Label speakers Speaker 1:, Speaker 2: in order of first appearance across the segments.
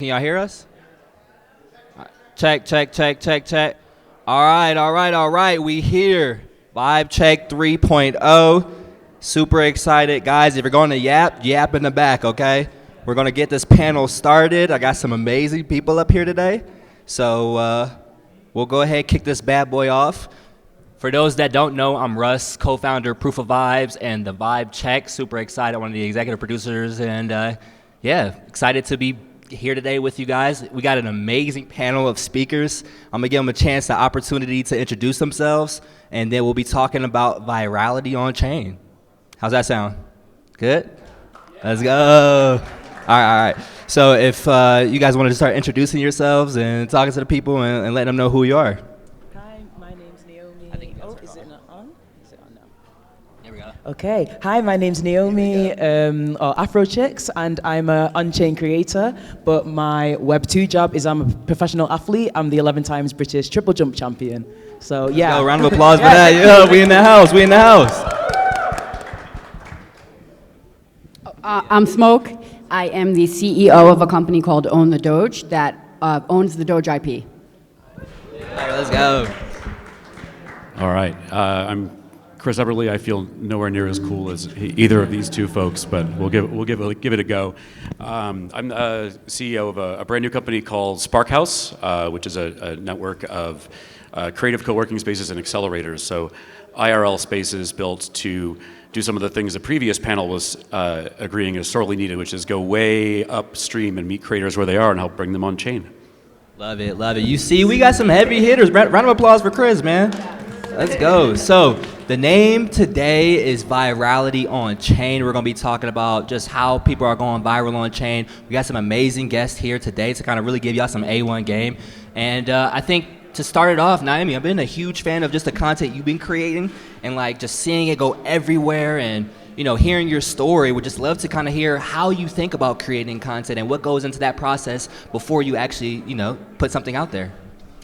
Speaker 1: Can y'all hear us? Check, check, check, check, check. All right, all right, all right. We here. Vibe check 3.0. Super excited. Guys, if you're going to yap in the back, okay? We're going to get this panel started. I got some amazing people up here today. So we'll go ahead and kick this bad boy off. For those that don't know, I'm Russ, co-founder Proof of Vibes and the Vibe Check. Super excited, one of the executive producers, and yeah, excited to be here today with you guys. We got an amazing panel of speakers. I'm gonna give them a chance, the opportunity to introduce themselves, and then we'll be talking about virality on chain. How's that sound? Good? Let's go. All right. So if you guys wanted to start introducing yourselves and talking to the people and letting them know who you are.
Speaker 2: Hi, my name's Naomi. Is it not on? Is it on now?
Speaker 1: Here we go.
Speaker 2: Okay. Hi, my name's Naomi, or Afro Chicks, and I'm an Onchain creator. But my Web 2 job is I'm a professional athlete. I'm the 11 times British triple jump champion. So yeah.
Speaker 1: Yo, round of applause for that. Yo, we in the house. We in the house.
Speaker 3: I'm Smoke. I am the CEO of a company called Own the Doge that owns the Doge IP.
Speaker 1: All right, let's go.
Speaker 4: All right. I'm Chris Eberly. I feel nowhere near as cool as either of these two folks, but we'll give it a go. I'm CEO of a brand new company called Sparkhouse, which is a network of creative co-working spaces and accelerators. So IRL spaces built to do some of the things the previous panel was agreeing is sorely needed, which is go way upstream and meet creators where they are and help bring them on chain.
Speaker 1: Love it, love it. You see, we got some heavy hitters. Round of applause for Chris, man. Let's go. So the name today is Virality on Chain. We're going to be talking about just how people are going viral on chain. We got some amazing guests here today to kind of really give y'all some A1 game. And I think to start it off, Naomi, I've been a huge fan of just the content you've been creating and like just seeing it go everywhere and, you know, hearing your story. Would just love to kind of hear how you think about creating content and what goes into that process before you actually, you know, put something out there.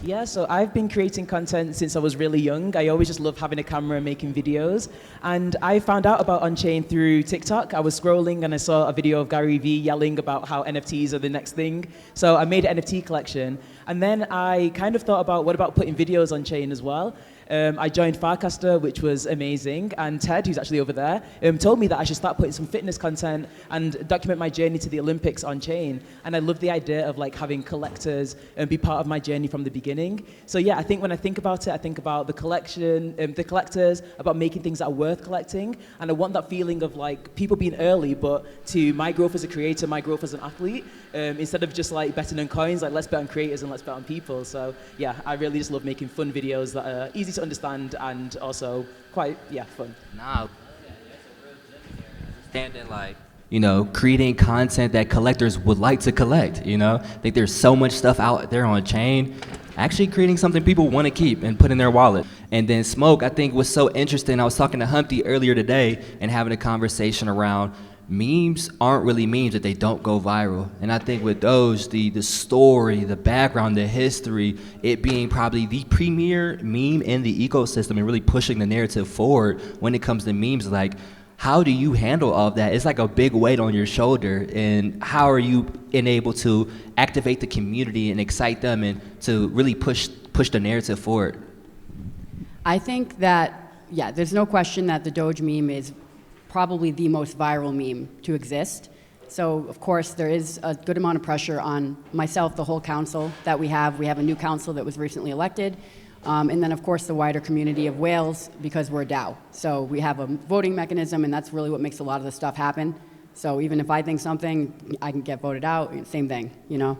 Speaker 2: Yeah, so I've been creating content since I was really young. I always just loved having a camera and making videos. And I found out about Onchain through TikTok. I was scrolling and I saw a video of Gary Vee yelling about how NFTs are the next thing. So I made an NFT collection. And then I kind of thought about, what about putting videos on chain as well? I joined Farcaster, which was amazing, and Ted, who's actually over there, told me that I should start putting some fitness content and document my journey to the Olympics on chain. And I love the idea of like having collectors and be part of my journey from the beginning. So yeah, I think when I think about it, I think about the collection, the collectors, about making things that are worth collecting, and I want that feeling of like people being early, but to my growth as a creator, my growth as an athlete, instead of just like betting on coins, like let's bet on creators and let's bet on people. So yeah, I really just love making fun videos that are easy to understand and also quite fun.
Speaker 1: Nah, standing like, you know, creating content that collectors would like to collect, you know? I think there's so much stuff out there on chain. Actually creating something people want to keep and put in their wallet. And then Smoke, I think was so interesting. I was talking to Humpty earlier today and having a conversation around memes aren't really memes if they don't go viral. And I think with those, the story, the background, the history, it being probably the premier meme in the ecosystem and really pushing the narrative forward when it comes to memes, like, how do you handle all of that? It's like a big weight on your shoulder, and how are you able to activate the community and excite them and to really push the narrative forward?
Speaker 3: I think that, yeah, there's no question that the Doge meme is probably the most viral meme to exist. So, of course, there is a good amount of pressure on myself, the whole council that we have. We have a new council that was recently elected. And then, of course, the wider community of Wales, because we're a DAO. So we have a voting mechanism, and that's really what makes a lot of the stuff happen. So even if I think something, I can get voted out, same thing, you know.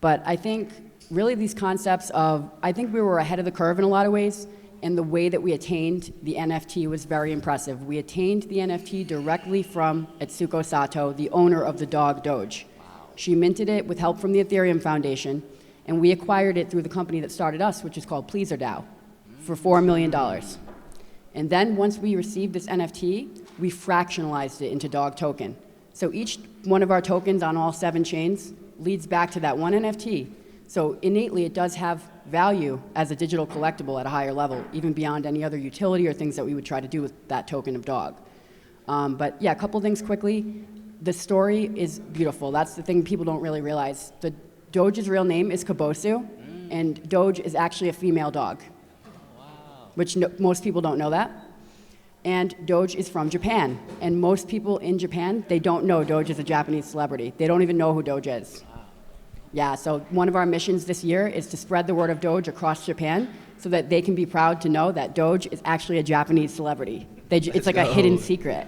Speaker 3: But I think really these concepts of, I think we were ahead of the curve in a lot of ways. And the way that we attained the NFT was very impressive. We attained the NFT directly from Etsuko Sato, the owner of the dog Doge. She minted it with help from the Ethereum Foundation, and we acquired it through the company that started us, which is called Pleaser DAO, for $4 million. And then once we received this NFT, we fractionalized it into dog token. So each one of our tokens on all 7 chains leads back to that one NFT. So innately, it does have value as a digital collectible at a higher level, even beyond any other utility or things that we would try to do with that token of dog. But yeah, a couple things quickly. The story is beautiful. That's the thing people don't really realize. Doge's real name is Kabosu, and Doge is actually a female dog, which most people don't know that. And Doge is from Japan, and most people in Japan, they don't know Doge is a Japanese celebrity. They don't even know who Doge is. Yeah, so one of our missions this year is to spread the word of Doge across Japan so that they can be proud to know that Doge is actually a Japanese celebrity. It's like a hidden secret.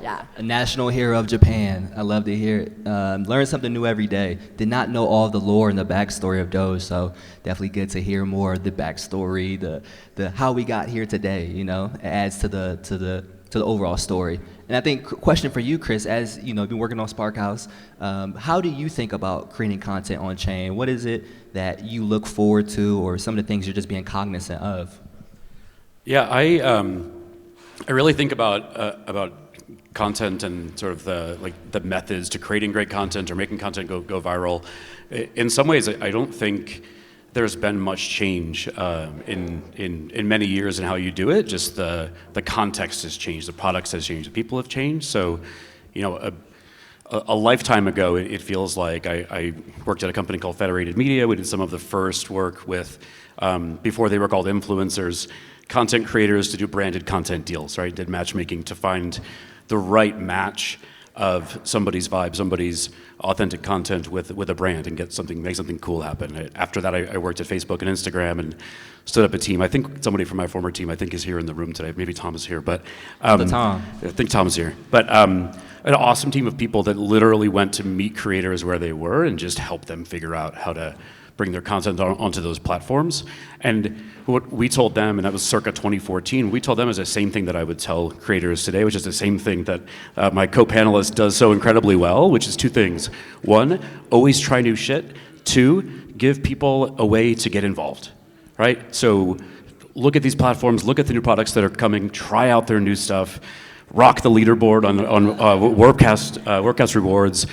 Speaker 3: Yeah.
Speaker 1: A national hero of Japan. I love to hear it. Learn something new every day. Did not know all the lore and the backstory of Doge, so definitely good to hear more of the backstory, the how we got here today. You know, it adds to the overall story. And I think question for you, Chris, as you know, you've been working on Sparkhouse. How do you think about creating content on chain? What is it that you look forward to, or some of the things you're just being cognizant of?
Speaker 4: Yeah, I really think about content and sort of the methods to creating great content or making content go viral. In some ways, I don't think there's been much change in many years in how you do it. Just the context has changed, the products has changed, the people have changed. So, you know, a lifetime ago, it feels like I worked at a company called Federated Media. We did some of the first work with, before they were called influencers, content creators to do branded content deals, right? Did matchmaking to find the right match of somebody's vibe, somebody's authentic content with a brand and make something cool happen. After that, I worked at Facebook and Instagram and stood up a team. I think somebody from my former team, I think, is here in the room today. Maybe Tom is here, but
Speaker 1: Tom.
Speaker 4: I think Tom's here. But an awesome team of people that literally went to meet creators where they were and just help them figure out how to bring their content onto those platforms. And what we told them, and that was circa 2014, we told them is the same thing that I would tell creators today, which is the same thing that my co-panelist does so incredibly well, which is two things. One, always try new shit. Two, give people a way to get involved, right? So look at these platforms, look at the new products that are coming, try out their new stuff, rock the leaderboard on Warpcast rewards,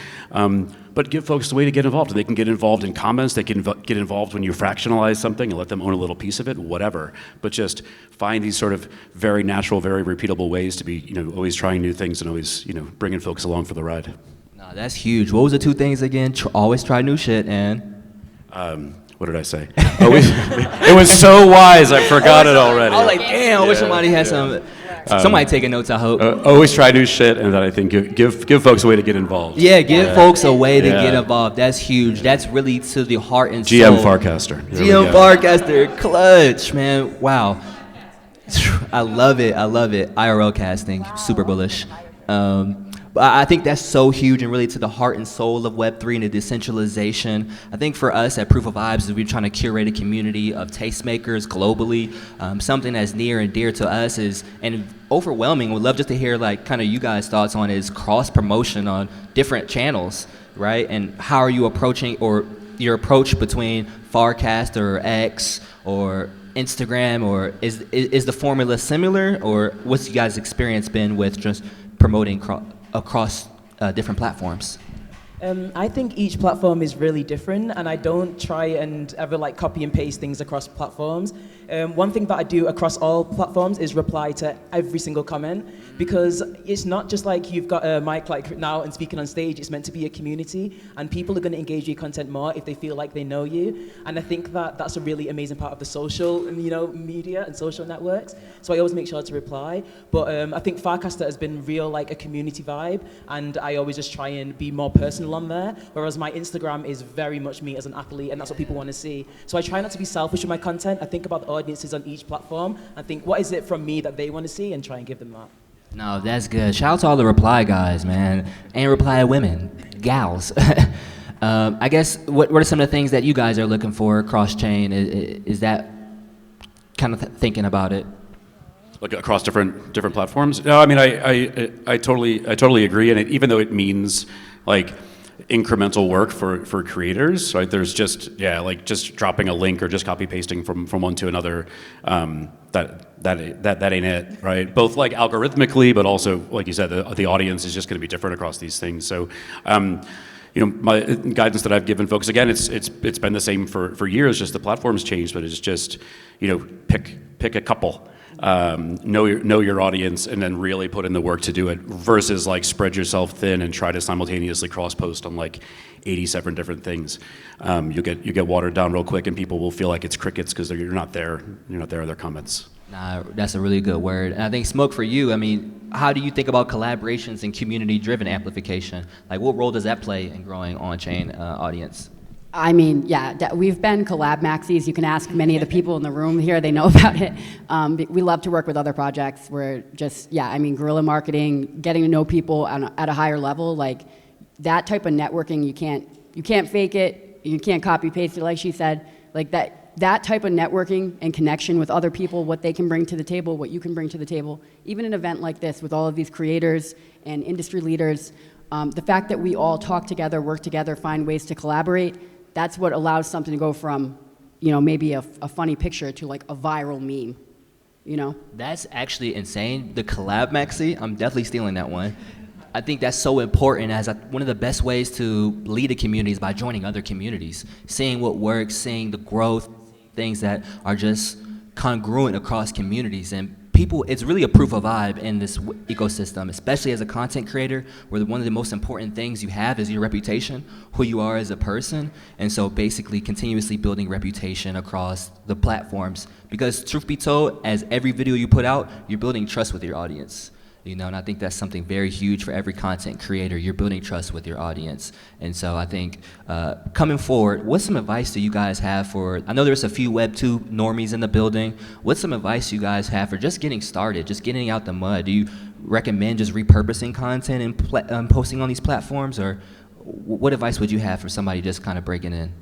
Speaker 4: but give folks a way to get involved. They can get involved in comments, they can get involved when you fractionalize something and let them own a little piece of it, whatever. But just find these sort of very natural, very repeatable ways to be, you know, always trying new things and always, you know, bringing folks along for the ride.
Speaker 1: No, that's huge. What was the two things again? Always try new shit and...
Speaker 4: What did I say? It was so wise, I forgot it already.
Speaker 1: I was like, damn, I wish somebody had some... Somebody taking notes, I hope.
Speaker 4: Always try new shit, and then I think give folks a way to get involved.
Speaker 1: Yeah, give folks a way to get involved. That's huge. That's really to the heart and soul.
Speaker 4: GM Farcaster.
Speaker 1: GM Farcaster, clutch, man. Wow. I love it. IRL casting, super bullish. But I think that's so huge and really to the heart and soul of Web3 and the decentralization. I think for us at Proof of Vibes, is we're trying to curate a community of tastemakers globally. Something that's near and dear to us is, and overwhelming, would love just to hear like kind of you guys' thoughts on is cross promotion on different channels, right? And how are you approaching, or your approach between Farcast or X or Instagram, or is the formula similar, or what's you guys' experience been with just promoting across different platforms?
Speaker 2: I think each platform is really different, and I don't try and ever like copy and paste things across platforms. One thing that I do across all platforms is reply to every single comment, because it's not just like you've got a mic like now and speaking on stage. It's meant to be a community, and people are going to engage with your content more if they feel like they know you. And I think that that's a really amazing part of the social, media and social networks. So I always make sure to reply. But I think Farcaster has been real like a community vibe, and I always just try and be more personal on there. Whereas my Instagram is very much me as an athlete, and that's what people want to see. So I try not to be selfish with my content. I think about the audiences on each platform and think, what is it from me that they want to see, and try and give them that.
Speaker 1: No, that's good. Shout out to all the reply guys, man, and reply women, gals. I guess what are some of the things that you guys are looking for cross-chain? Is that kind of thinking about it?
Speaker 4: Like across different platforms? No, I mean I totally agree, and even though it means like incremental work for creators, right? There's just like just dropping a link or just copy pasting from one to another. That ain't it, right? Both like algorithmically, but also like you said, the audience is just going to be different across these things. So, my guidance that I've given folks, again, it's been the same for years. Just the platform's changed, but it's just pick a couple. know your audience, and then really put in the work to do it, versus like spread yourself thin and try to simultaneously cross post on like 87 different things. You get watered down real quick, and people will feel like it's crickets because you're not there. You're not there in their comments.
Speaker 1: Nah, that's a really good word. And I think, Smoke, for you, I mean, how do you think about collaborations and community-driven amplification? Like, what role does that play in growing on-chain audience?
Speaker 3: I mean, yeah, we've been collab maxis. You can ask many of the people in the room here, they know about it. We love to work with other projects. We're just, yeah, I mean, guerrilla marketing, getting to know people at a higher level, like that type of networking, you can't fake it, you can't copy paste it, like she said. Like that type of networking and connection with other people, what they can bring to the table, what you can bring to the table, even an event like this with all of these creators and industry leaders, the fact that we all talk together, work together, find ways to collaborate, that's what allows something to go from, you know, maybe a funny picture to like a viral meme, you know?
Speaker 1: That's actually insane. The collab maxi, I'm definitely stealing that one. I think that's so important as one of the best ways to lead a community is by joining other communities, seeing what works, seeing the growth, things that are just congruent across communities. And people, it's really a proof of vibe in this ecosystem, especially as a content creator, where one of the most important things you have is your reputation, who you are as a person. And so basically continuously building reputation across the platforms. Because truth be told, as every video you put out, you're building trust with your audience. You know, and I think that's something very huge for every content creator. You're building trust with your audience. And so I think coming forward, what's some advice do you guys have for, I know there's a few Web2 normies in the building. What's some advice you guys have for just getting started, just getting out the mud? Do you recommend just repurposing content and posting on these platforms? Or what advice would you have for somebody just kind of breaking in?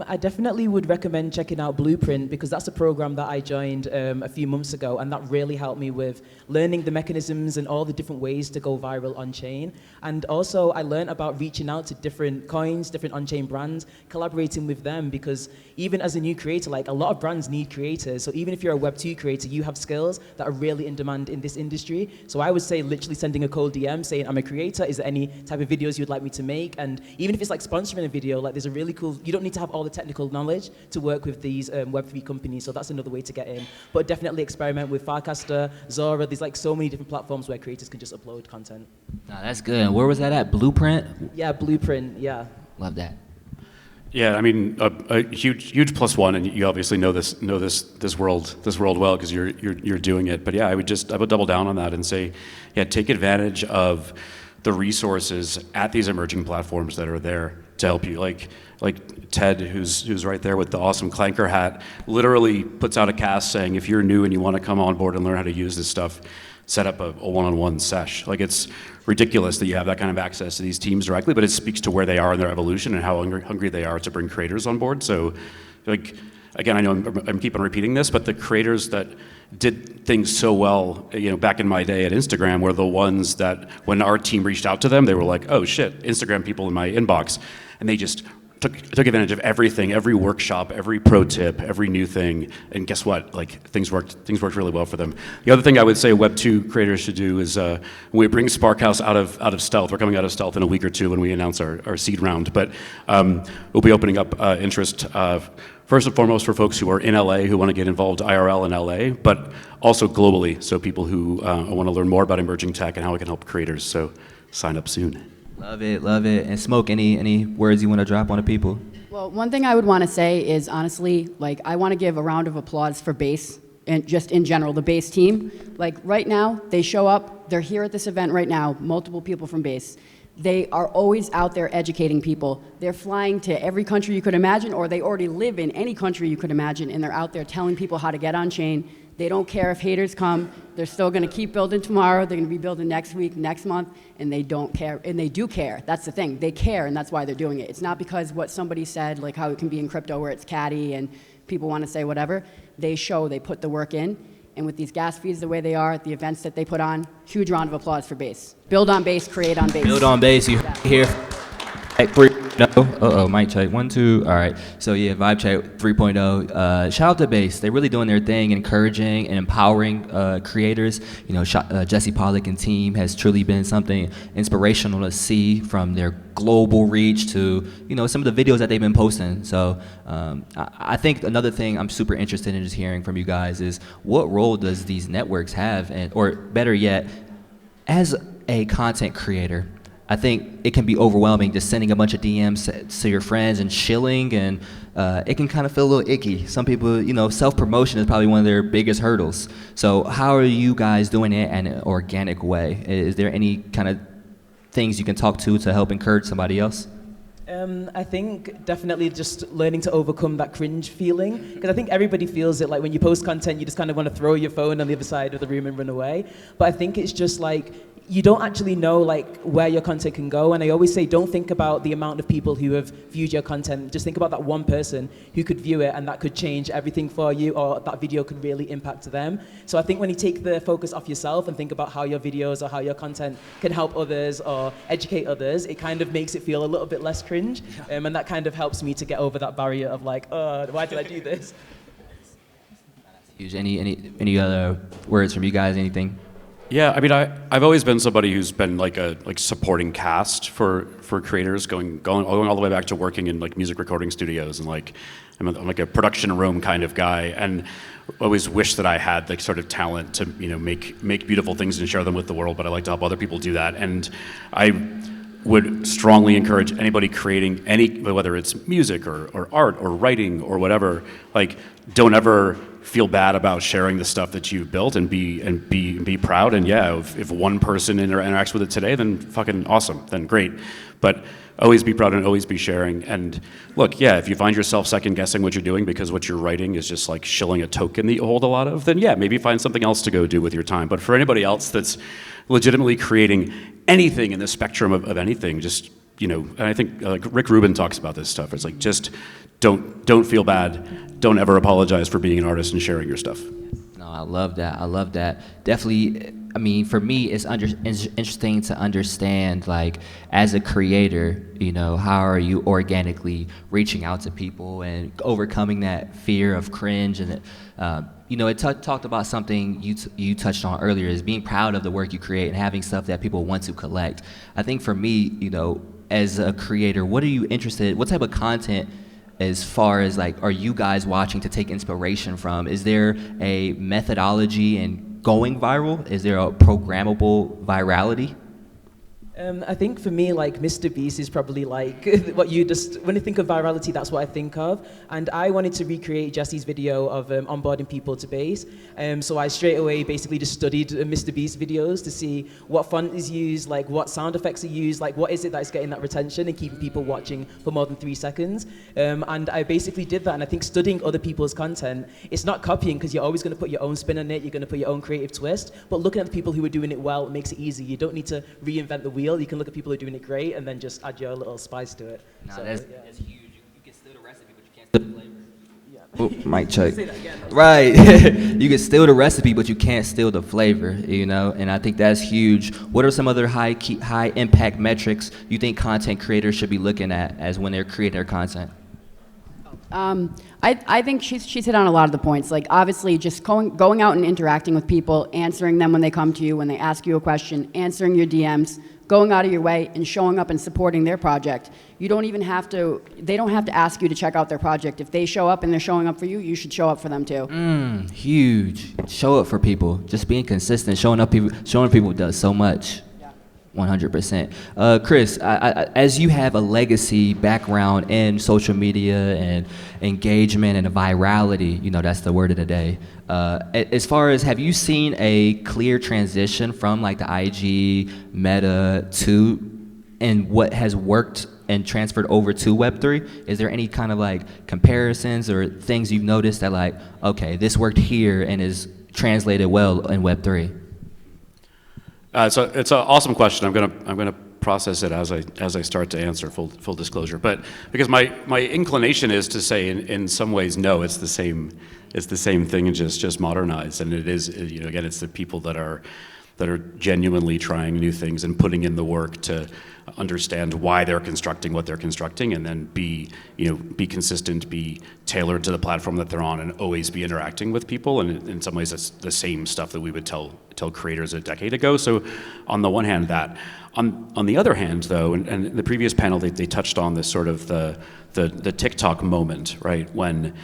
Speaker 2: I definitely would recommend checking out Blueprint because that's a program that I joined a few months ago, and that really helped me with learning the mechanisms and all the different ways to go viral on-chain. And also I learned about reaching out to different coins, different on-chain brands, collaborating with them, because even as a new creator, like a lot of brands need creators. So even if you're a Web2 creator, you have skills that are really in demand in this industry. So I would say literally sending a cold DM saying, I'm a creator, is there any type of videos you'd like me to make? And even if it's like sponsoring a video, like there's a really cool, you don't need to have all the technical knowledge to work with these Web3 companies, so that's another way to get in. But definitely experiment with Farcaster, Zora. There's like so many different platforms where creators can just upload content.
Speaker 1: Nah, that's good. And where was that at? Blueprint?
Speaker 2: Yeah, Blueprint, yeah.
Speaker 1: Love that.
Speaker 4: Yeah, I mean, a huge plus one, and you obviously know this world well because you're doing it. But yeah, I would double down on that and say, yeah, take advantage of the resources at these emerging platforms that are there to help you. Like Ted, who's right there with the awesome Clanker hat, literally puts out a cast saying, if you're new and you want to come on board and learn how to use this stuff, set up a one-on-one sesh. Like, it's ridiculous that you have that kind of access to these teams directly, but it speaks to where they are in their evolution and how hungry they are to bring creators on board. So, like, again, I know I'm keep on repeating this, but the creators that did things so well, you know, back in my day at Instagram were the ones that when our team reached out to them, they were like, oh shit, Instagram people in my inbox. And they just took advantage of everything, every workshop, every pro tip, every new thing, and guess what? Like, things worked really well for them. The other thing I would say Web2 creators should do is when we bring Sparkhouse out of stealth, we're coming out of stealth in a week or two when we announce our seed round, but we'll be opening up interest first and foremost for folks who are in LA who want to get involved IRL in LA, but also globally, so people who want to learn more about emerging tech and how it can help creators. So sign up soon.
Speaker 1: Love it, love it. And Smoke, any words you want to drop on the people?
Speaker 3: Well, one thing I would want to say is, honestly, like, I want to give a round of applause for Base, and just in general, the Base team. Like, right now, they show up, they're here at this event right now, multiple people from Base. They are always out there educating people. They're flying to every country you could imagine, or they already live in any country you could imagine, and they're out there telling people how to get on chain. They don't care if haters come. They're still going to keep building tomorrow. They're going to be building next week, next month, and they don't care. And they do care. That's the thing. They care, and that's why they're doing it. It's not because what somebody said, like how it can be in crypto where it's catty and people want to say whatever. They put the work in. And with these gas fees the way they are, the events that they put on, huge round of applause for Base. Build on Base, create on Base.
Speaker 1: Build on Base. You hear? No? Uh-oh, mic check. 1, 2. All right. So yeah, Vibe Check 3.0. Shout out to Base. They're really doing their thing, encouraging and empowering creators. You know, Jesse Pollock and team has truly been something inspirational to see, from their global reach to, you know, some of the videos that they've been posting. So I think another thing I'm super interested in just hearing from you guys is, what role does these networks have, and, or better yet, as a content creator, I think it can be overwhelming just sending a bunch of DMs to your friends and chilling, and it can kind of feel a little icky. Some people, you know, self-promotion is probably one of their biggest hurdles. So how are you guys doing it in an organic way? Is there any kind of things you can talk to help encourage somebody else?
Speaker 2: I think definitely just learning to overcome that cringe feeling, because I think everybody feels it. Like when you post content, you just kind of want to throw your phone on the other side of the room and run away. But I think it's just like, you don't actually know like where your content can go. And I always say, don't think about the amount of people who have viewed your content. Just think about that one person who could view it, and that could change everything for you, or that video could really impact them. So I think when you take the focus off yourself and think about how your videos or how your content can help others or educate others, it kind of makes it feel a little bit less cringe. And that kind of helps me to get over that barrier of like, why did I do this?
Speaker 1: Huge. Any other words from you guys? Anything?
Speaker 4: Yeah, I mean, I've always been somebody who's been like a supporting cast for creators, going all the way back to working in like music recording studios, and like I'm like a production room kind of guy, and always wish that I had the sort of talent to, you know, make beautiful things and share them with the world. But I like to help other people do that, and I would strongly encourage anybody creating whether it's music or art or writing or whatever, like, don't ever feel bad about sharing the stuff that you've built, and be proud. And yeah, if one person interacts with it today, then fucking awesome, then great. But always be proud and always be sharing. And look, yeah, if you find yourself second guessing what you're doing because what you're writing is just like shilling a token that you hold a lot of, then yeah, maybe find something else to go do with your time. But for anybody else that's legitimately creating anything in the spectrum of anything, just, you know, and I think Rick Rubin talks about this stuff. It's like, just don't feel bad. Don't ever apologize for being an artist and sharing your stuff.
Speaker 1: No, I love that. I love that. Definitely. I mean, for me, it's interesting to understand, like, as a creator, you know, how are you organically reaching out to people and overcoming that fear of cringe? And you know, it talked about something you touched on earlier, is being proud of the work you create and having stuff that people want to collect. I think for me, you know, as a creator, what type of content, as far as like, are you guys watching to take inspiration from? Is there a methodology in going viral? Is there a programmable virality?
Speaker 2: I think for me, like, Mr. Beast is probably like what you just, when you think of virality, that's what I think of. And I wanted to recreate Jesse's video of onboarding people to Base. So I straight away basically just studied Mr. Beast videos to see what font is used, like what sound effects are used, like what is it that's getting that retention and keeping people watching for more than 3 seconds. And I basically did that. And I think studying other people's content, it's not copying, because you're always going to put your own spin on it. You're going to put your own creative twist. But looking at the people who are doing it well, it makes it easy. You don't need to reinvent the wheel. You can look at people who are doing it great and then just add your little spice to it.
Speaker 1: No, so, that's huge. You can steal the recipe, but you can't steal the flavor. Oh, mic check.
Speaker 2: Say that again.
Speaker 1: Right. You can steal the recipe, but you can't steal the flavor, you know? And I think that's huge. What are some other high impact metrics you think content creators should be looking at as when they're creating their content?
Speaker 3: I think she's hit on a lot of the points. Like, obviously, just going out and interacting with people, answering them when they come to you, when they ask you a question, answering your DMs, going out of your way and showing up and supporting their project. You don't even have to, they don't have to ask you to check out their project. If they show up and they're showing up for you, you should show up for them too.
Speaker 1: Huge. Show up for people. Just being consistent, showing people does so much. 100%. Chris, as you have a legacy background in social media and engagement and virality, you know, that's the word of the day. As far as, have you seen a clear transition from like the IG, Meta to, and what has worked and transferred over to Web3? Is there any kind of like comparisons or things you've noticed that like, okay, this worked here and is translated well in Web3?
Speaker 4: So it's an awesome question. I'm gonna process it as I start to answer. Full disclosure, but because my inclination is to say in some ways no, it's the same thing and just modernized. And it is, you know, again, it's the people that are genuinely trying new things and putting in the work to understand why they're constructing what they're constructing, and then be consistent, be tailored to the platform that they're on, and always be interacting with people. And in some ways, that's the same stuff that we would tell creators a decade ago. So on the one hand, that. On the other hand, though, and in the previous panel, they touched on this sort of the TikTok moment, right? When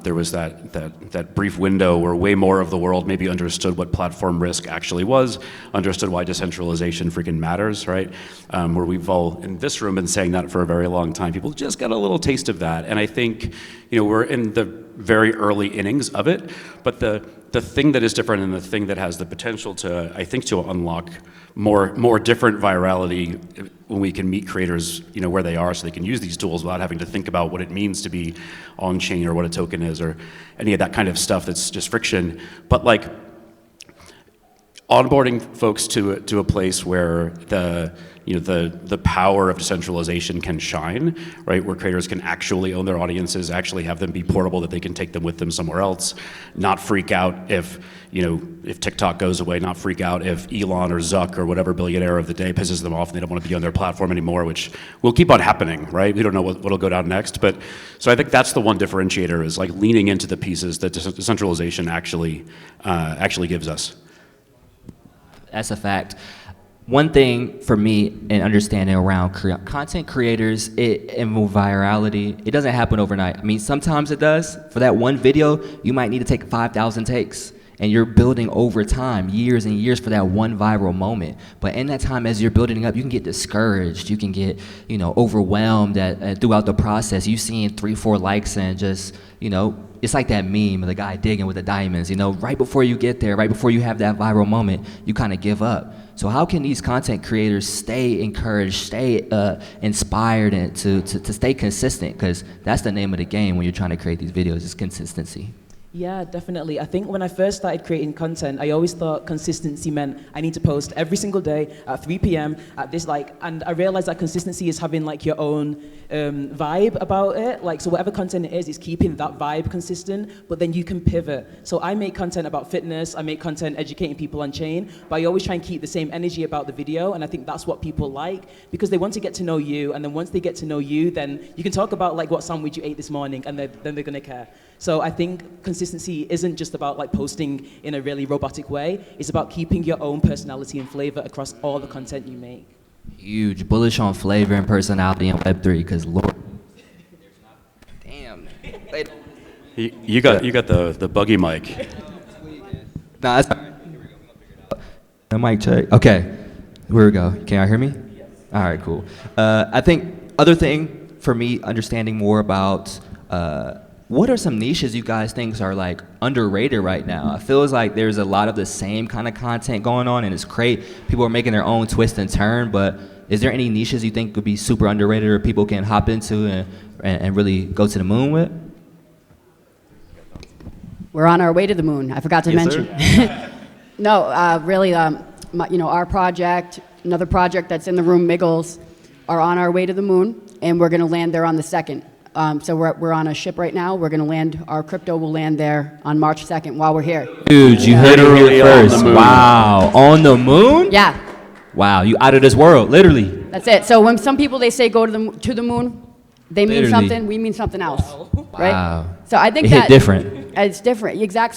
Speaker 4: there was that brief window where way more of the world maybe understood what platform risk actually was, understood why decentralization freaking matters, right? Where we've all in this room been saying that for a very long time. People just got a little taste of that, and I think we're in the very early innings of it. But the thing that is different, and the thing that has the potential to, I think, to unlock more different virality when we can meet creators, where they are, so they can use these tools without having to think about what it means to be on chain or what a token is or any of that kind of stuff that's just friction. But like onboarding folks to a place where the power of decentralization can shine, right? Where creators can actually own their audiences, actually have them be portable, that they can take them with them somewhere else, not freak out if TikTok goes away, not freak out if Elon or Zuck or whatever billionaire of the day pisses them off and they don't want to be on their platform anymore, which will keep on happening, right? We don't know what'll go down next. But so I think that's the one differentiator, is like leaning into the pieces that decentralization actually gives us.
Speaker 1: That's a fact. One thing for me in understanding around content creators and virality, it doesn't happen overnight. I mean, sometimes it does. For that one video, you might need to take 5,000 takes. And you're building over time, years and years, for that one viral moment. But in that time, as you're building up, you can get discouraged. You can get, overwhelmed throughout the process. You've seen 3-4 likes and just, it's like that meme of the guy digging with the diamonds. Right before you get there, right before you have that viral moment, you kind of give up. So how can these content creators stay encouraged, stay inspired, and to stay consistent? Because that's the name of the game when you're trying to create these videos, is consistency.
Speaker 2: Yeah, definitely. I think when I first started creating content, I always thought consistency meant I need to post every single day at 3 p.m. at this, and I realized that consistency is having your own vibe about it. So whatever content it is keeping that vibe consistent, but then you can pivot. So I make content about fitness, I make content educating people on chain, but I always try and keep the same energy about the video, and I think that's what people like, because they want to get to know you, and then once they get to know you, then you can talk about what sandwich you ate this morning, and then they're gonna care. So I think consistency isn't just about posting in a really robotic way. It's about keeping your own personality and flavor across all the content you make.
Speaker 1: Huge. Bullish on flavor and personality in Web3, because Lord, damn.
Speaker 4: You got the buggy mic.
Speaker 1: Nah, that's all right. Here we go. The mic check. Okay, here we go. Can y'all hear me? Yes. All right, cool. I think other thing for me, understanding more about what are some niches you guys think are underrated right now? It feels like there's a lot of the same kind of content going on, and it's great. People are making their own twist and turn, but is there any niches you think could be super underrated or people can hop into and really go to the moon with?
Speaker 3: We're on our way to the moon. I forgot to mention. No, really, our project, another project that's in the room, Miggles, are on our way to the moon, and we're going to land there on the 2nd. So we're on a ship right now. We're going to land, our crypto will land there on March 2nd while we're here.
Speaker 1: Dude, you heard it here first. Wow. On the moon?
Speaker 3: Yeah.
Speaker 1: Wow, you out of this world, literally.
Speaker 3: That's it. So when some people, they say go to the moon, they mean something, we mean something else. Right?
Speaker 1: Wow.
Speaker 3: So I think
Speaker 1: it hit different.
Speaker 3: It's different. Exactly.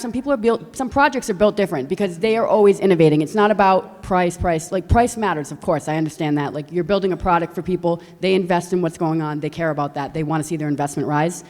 Speaker 3: Some projects are built different because they are always innovating. It's not about price. Price matters, of course. I understand that. You're building a product for people. They invest in what's going on. They care about that. They want to see their investment rise.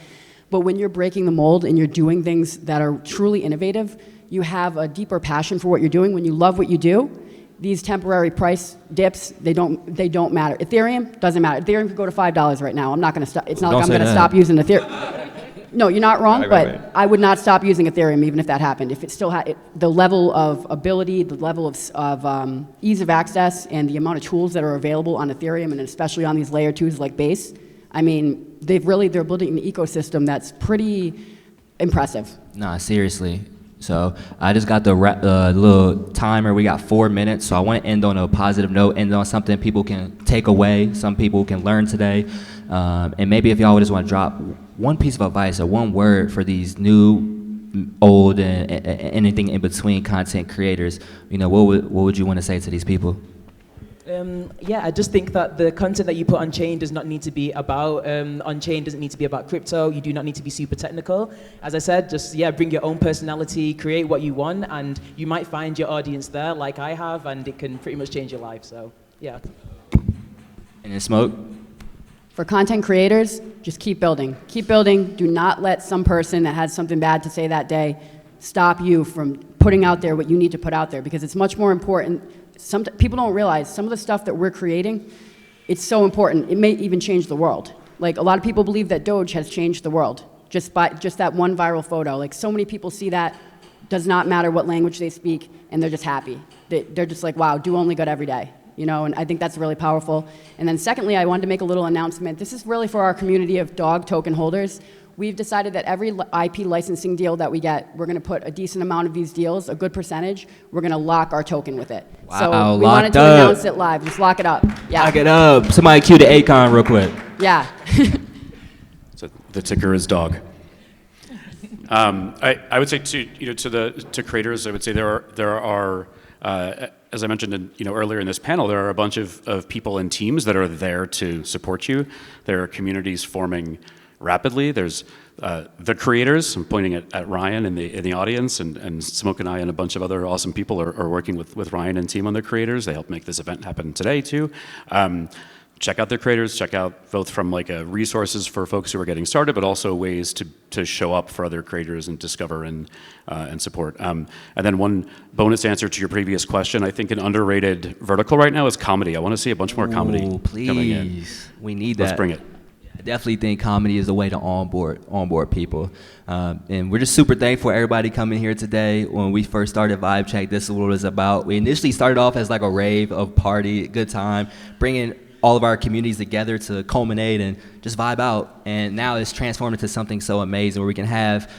Speaker 3: But when you're breaking the mold and you're doing things that are truly innovative, you have a deeper passion for what you're doing. When you love what you do, these temporary price dips, they don't matter. Ethereum doesn't matter. Ethereum could go to $5 right now. I'm not going to stop. It's not like I'm going to stop using Ethereum. No, you're not wrong, but I would not stop using Ethereum even if that happened. If it still had the level of ability, the level of ease of access, and the amount of tools that are available on Ethereum, and especially on these layer 2s like Base, I mean, they're building an ecosystem that's pretty impressive.
Speaker 1: Nah, seriously. So I just got the little timer. We got 4 minutes, so I want to end on a positive note, end on something people can take away, some people can learn today. And maybe if y'all would just want to drop one piece of advice or one word for these new, old, and anything in between content creators, what would you want to say to these people?
Speaker 2: Yeah, I just think that the content that you put on chain does not need to be about, on chain doesn't need to be about crypto. You do not need to be super technical. As I said, just, yeah, bring your own personality, create what you want, and you might find your audience there like I have, and it can pretty much change your life, so, yeah.
Speaker 1: And then Smoke?
Speaker 3: For content creators, just keep building. Keep building. Do not let some person that has something bad to say that day stop you from putting out there what you need to put out there, because it's much more important. People don't realize some of the stuff that we're creating, it's so important. It may even change the world. Like, a lot of people believe that Doge has changed the world just by that one viral photo. Like, so many people see that, does not matter what language they speak, and they're just happy. They're just like, wow, do only good every day. You know, and I think that's really powerful. And then secondly, I wanted to make a little announcement. This is really for our community of dog token holders. We've decided that every IP licensing deal that we get, we're going to put a decent amount of these deals, a good percentage, we're going to lock our token with it.
Speaker 1: Wow,
Speaker 3: so we wanted to announce it live. Just lock it up. Yeah.
Speaker 1: Lock it up. Somebody cue the Akon real quick.
Speaker 3: Yeah.
Speaker 4: So the ticker is dog. I would say to creators, I would say there are as I mentioned earlier in this panel, there are a bunch of people and teams that are there to support you. There are communities forming rapidly. There's the creators. I'm pointing at Ryan in the audience, and Smoke and I and a bunch of other awesome people are working with Ryan and team on the creators. They helped make this event happen today too. Check out their creators. Check out both from resources for folks who are getting started, but also ways to show up for other creators and discover and support. And then one bonus answer to your previous question: I think an underrated vertical right now is comedy. I want to see a bunch more comedy coming in.
Speaker 1: Please, we need that.
Speaker 4: Let's bring it.
Speaker 1: I definitely think comedy is the way to onboard people. And we're just super thankful for everybody coming here today. When we first started Vibe Check, this is what it was about. We initially started off as like a rave, a party, good time, bringing all of our communities together to culminate and just vibe out. And now it's transformed into something so amazing where we can have,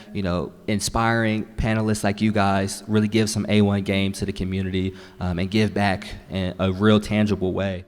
Speaker 1: inspiring panelists like you guys really give some A1 game to the community and give back in a real tangible way.